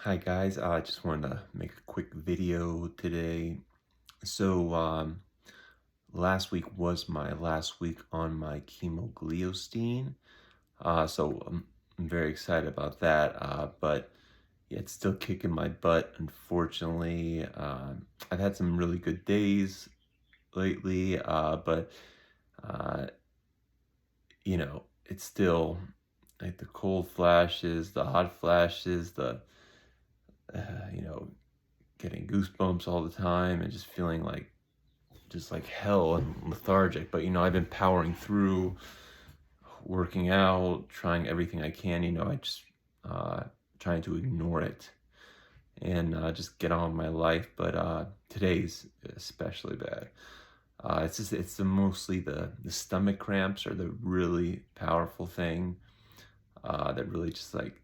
Hi guys, I just wanted to make a quick video today. So last week was my last week on my chemogliostine. So I'm very excited about that. But yeah, it's still kicking my butt, unfortunately. I've had some really good days lately, but uh, it's still like the cold flashes, the hot flashes, the uh, you know, getting goosebumps all the time and just feeling like just like hell and lethargic. But I've been powering through, working out, trying everything I can. I just uh, trying to ignore it and just get on with my life. But today's especially bad. Mostly the stomach cramps are the really powerful thing that really just like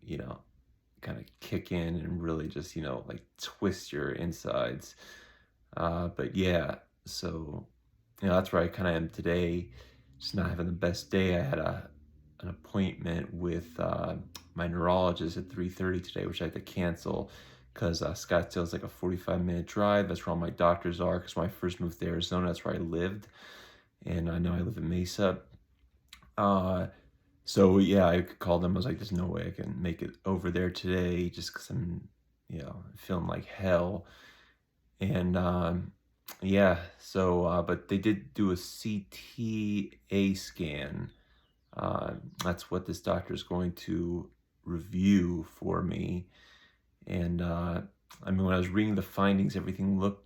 kind of kick in and really just like twist your insides. But yeah, so that's where I kind of am today. Just not having the best day. I had an appointment with my neurologist at 3:30 today, which I had to cancel because Scottsdale's like a 45-minute drive. That's where all my doctors are. Because when I first moved to Arizona, that's where I lived, and I know I live in Mesa. Uh, so yeah, I called them. I was like, "There's no way I can make it over there today, just because I'm, feeling like hell." And yeah, but they did do a CTA scan. That's what this doctor is going to review for me. And I mean, when I was reading the findings, everything looked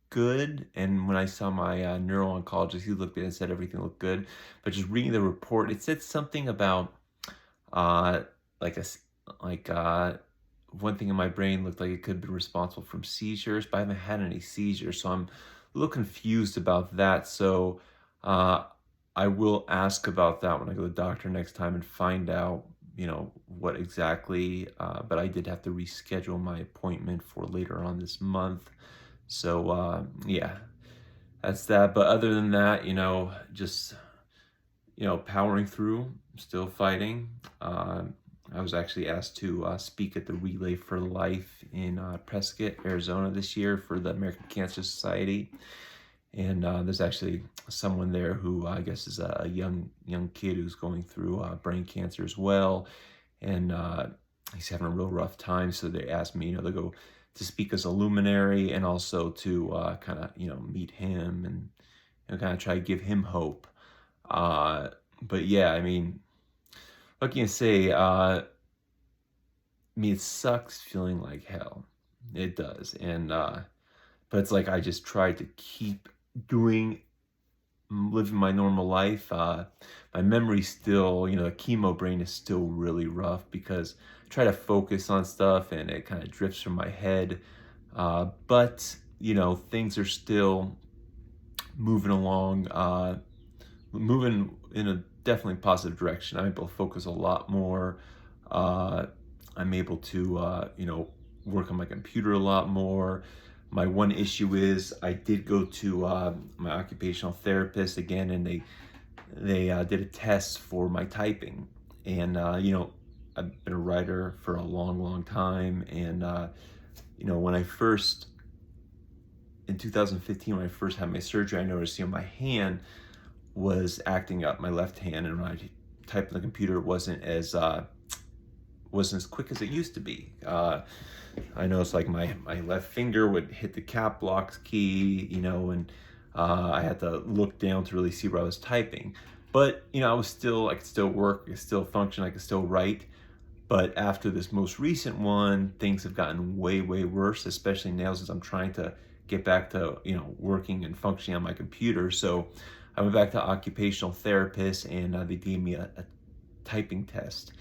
good. And when I saw my neuro-oncologist, he looked at it and said everything looked good. But just reading the report, it said something about uh, like a s- like one thing in my brain looked like it could be responsible from seizures, but I haven't had any seizures, so I'm a little confused about that. So uh, I will ask about that when I go to the doctor next time and find out, what exactly. But I did have to reschedule my appointment for later on this month. So yeah, that's that. But other than that, just powering through, still fighting. I was actually asked to speak at the Relay for Life in Prescott, Arizona this year for the American Cancer Society. And there's actually someone there who I guess is a young kid who's going through brain cancer as well, and he's having a real rough time. So they asked me, to go to speak as a luminary and also to kind of meet him and kind of try to give him hope. Uh, but yeah, I mean, what can you say? I mean, it sucks feeling like hell. It does, and but it's like I just try to keep doing, living my normal life. My memory still, the chemo brain is still really rough because I try to focus on stuff and it kind of drifts from my head. But things are still moving along. Moving in a definitely positive direction. I'm able to focus a lot more. Uh, I'm able to, work on my computer a lot more. My one issue is I did go to my occupational therapist again, and they did a test for my typing. And I've been a writer for a long time, and when I first in 2015 when I first had my surgery, I noticed my hand was acting up, my left hand, and when I typed on the computer, it wasn't as quick as it used to be. I noticed like my left finger would hit the cap lock key, and I had to look down to really see where I was typing. But I could still work, I could still function, I could still write. But after this most recent one, things have gotten way worse, especially now since I'm trying to get back to working and functioning on my computer. So I went back to occupational therapist, and they gave me a typing test.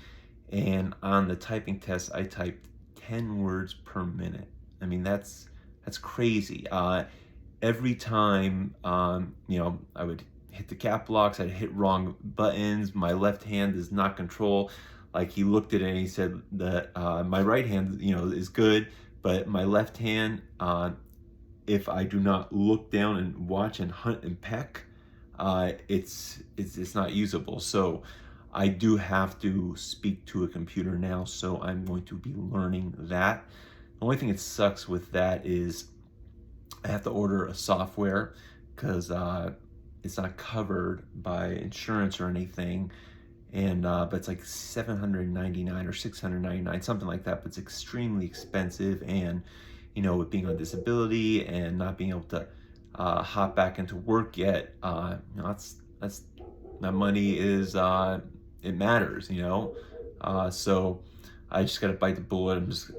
And on the typing test, I typed 10 words per minute. I mean, that's crazy. Every time, I would hit the cap locks, I'd hit wrong buttons. My left hand does not control. Like, he looked at it and he said that my right hand, is good, but my left hand, if I do not look down and watch and hunt and peck, it's not usable. So I do have to speak to a computer now. So I'm going to be learning that. The only thing that sucks with that is I have to order a software because it's not covered by insurance or anything. And but it's like 799 or 699, something like that. But it's extremely expensive, and with being on disability and not being able to hop back into work yet, that's that money is it matters, so I just got to bite the bullet. I'm just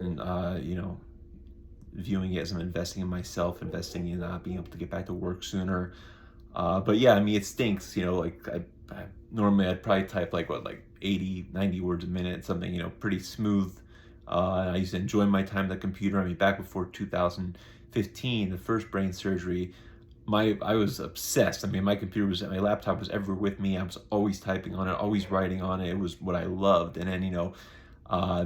viewing it as I'm investing in myself, investing in being able to get back to work sooner. But yeah, I mean, it stinks, like normally I'd probably type like 80, 90 words a minute, something, pretty smooth. I used to enjoy my time at the computer. I mean, back before 2015, the first brain surgery, I was obsessed. I mean, my laptop was ever with me. I was always typing on it, always writing on it. It was what I loved. And then, uh,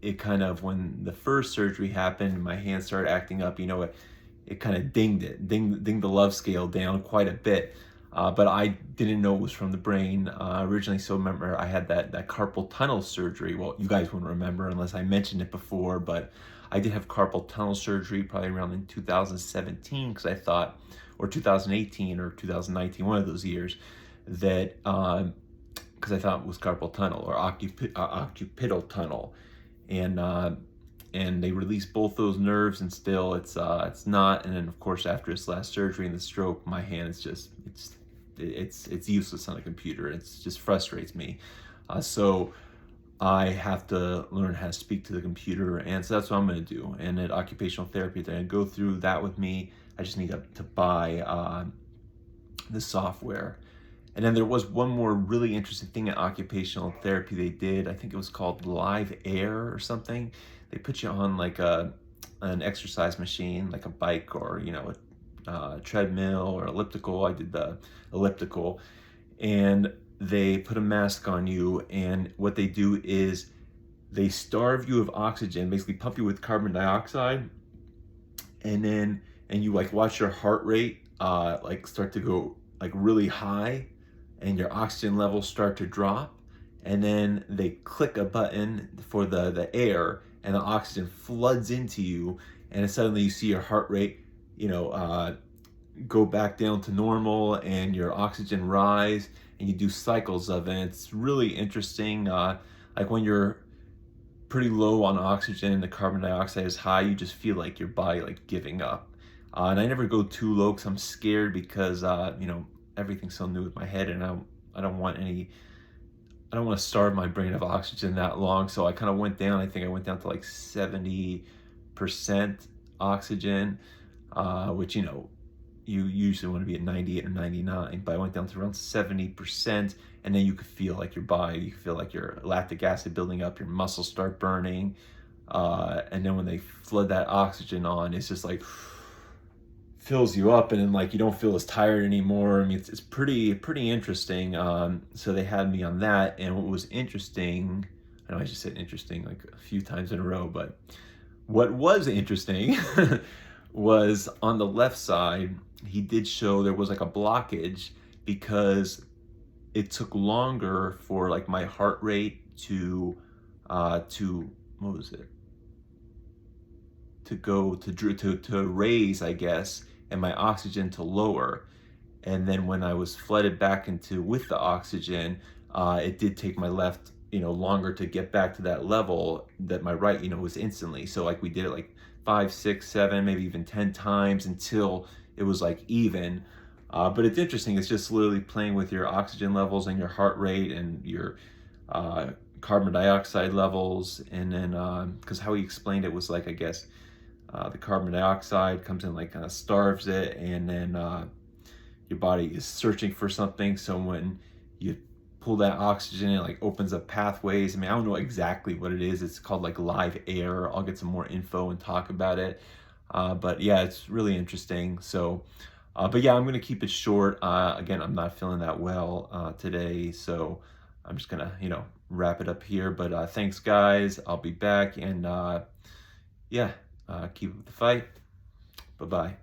it kind of, when the first surgery happened, my hands started acting up, it kind of dinged the love scale down quite a bit. But I didn't know it was from the brain originally. So remember, I had that carpal tunnel surgery. Well, you guys wouldn't remember unless I mentioned it before, but I did have carpal tunnel surgery probably around in 2017 because I thought, or 2018 or 2019, one of those years, that because I thought it was carpal tunnel or occipital tunnel, and they released both those nerves, and still it's not. And then of course after this last surgery and the stroke, my hand is just it's useless on a computer. It just frustrates me. So I have to learn how to speak to the computer, and so that's what I'm going to do. And at Occupational Therapy, they're going to go through that with me. I just need to buy the software. And then there was one more really interesting thing at Occupational Therapy they did. I think it was called Live Air or something. They put you on like an exercise machine, like a bike or a treadmill or elliptical. I did the elliptical, and they put a mask on you, and what they do is they starve you of oxygen, basically pump you with carbon dioxide, and you like watch your heart rate like start to go like really high, and your oxygen levels start to drop, and then they click a button for the air, and the oxygen floods into you, and then suddenly you see your heart rate go back down to normal, and your oxygen rise, and you do cycles of it. It's really interesting. Like when you're pretty low on oxygen, the carbon dioxide is high, you just feel like your body like giving up. And I never go too low because I'm scared, because everything's so new with my head, and I don't want to starve my brain of oxygen that long. So I kind of went down. I think I went down to like 70% oxygen, which you usually want to be at 98 or 99, but I went down to around 70%, and then you could feel like your body, you feel like your lactic acid building up, your muscles start burning, and then when they flood that oxygen on, it's just like fills you up, and then like you don't feel as tired anymore. I mean, it's pretty interesting. So they had me on that, and what was interesting, I know I just said interesting like a few times in a row, but what was interesting was on the left side, he did show there was like a blockage, because it took longer for like my heart rate to what was it, to go to raise, I guess, and my oxygen to lower. And then when I was flooded back into with the oxygen, it did take my left longer to get back to that level that my right was instantly. So like we did it like 5, 6, 7, maybe even 10 times until it was like even. But it's interesting. It's just literally playing with your oxygen levels and your heart rate and your carbon dioxide levels. And then because how he explained it was like, I guess the carbon dioxide comes in, like kind of starves it, and then your body is searching for something. So when you pull that oxygen, it like opens up pathways. I mean, I don't know exactly what it is. It's called like Live Air. I'll get some more info and talk about it. But yeah, it's really interesting. So, but yeah, I'm going to keep it short. Again, I'm not feeling that well today, so I'm just going to, wrap it up here. But thanks, guys. I'll be back, and yeah, keep up the fight. Bye-bye.